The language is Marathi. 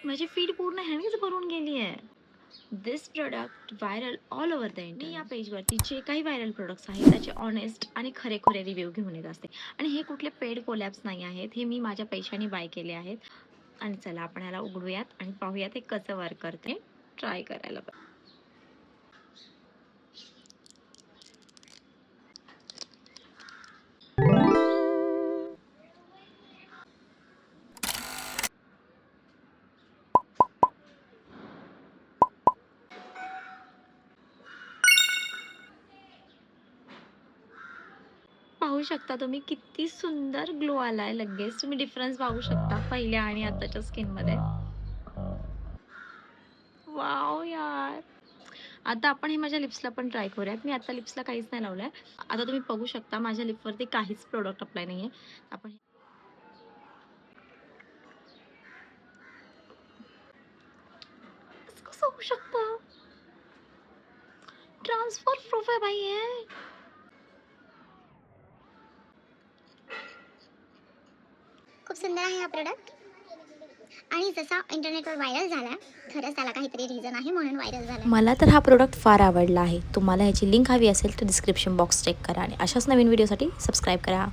माझी फीड पूर्ण ह्यानेच भरून गेली आहे. This product viral all over the internet. मी या पेजवरती जे काही व्हायरल प्रोडक्ट्स आहेत त्याचे ऑनेस्ट आणि खरे रिव्ह्यू घेऊन येत असते. आणि हे कुठले पेड कोलॅब्स नाही आहेत, हे मी माझ्या पैशाने बाय केले आहेत. आणि चला आपण याला उघडूयात आणि पाहूयात हे कसं वर्क करते. ट्राय करायला पाहू शकता तुम्ही किती सुंदर ग्लो आलाय. लगेच तुम्ही डिफरन्स पाहू शकता पहिल्या आणि आताच्या स्किन मध्ये. वाव यार. आता आपण हे माझ्या लिप्सला पण ट्राय करूयात. मी आता लिप्सला काहीच नाही लावलंय. आता तुम्ही बघू शकता माझ्या लिपवरती काहीच प्रोडक्ट अप्लाय नाहीये. आपण कसं होऊ शकतं? ट्रान्सफर प्रूफ आहे भाई हे. खूप सुंदर आहे हा प्रोडक्ट. आणि जसा इंटरनेटवर व्हायरल झाला, खरंच त्याला काहीतरी रिझन आहे म्हणून व्हायरल झाला. मला तर हा प्रोडक्ट फार आवडला आहे. तुम्हाला ह्याची लिंक हवी असेल तर डिस्क्रिप्शन बॉक्स चेक करा आणि अशाच नवीन व्हिडिओसाठी सबस्क्राईब करा.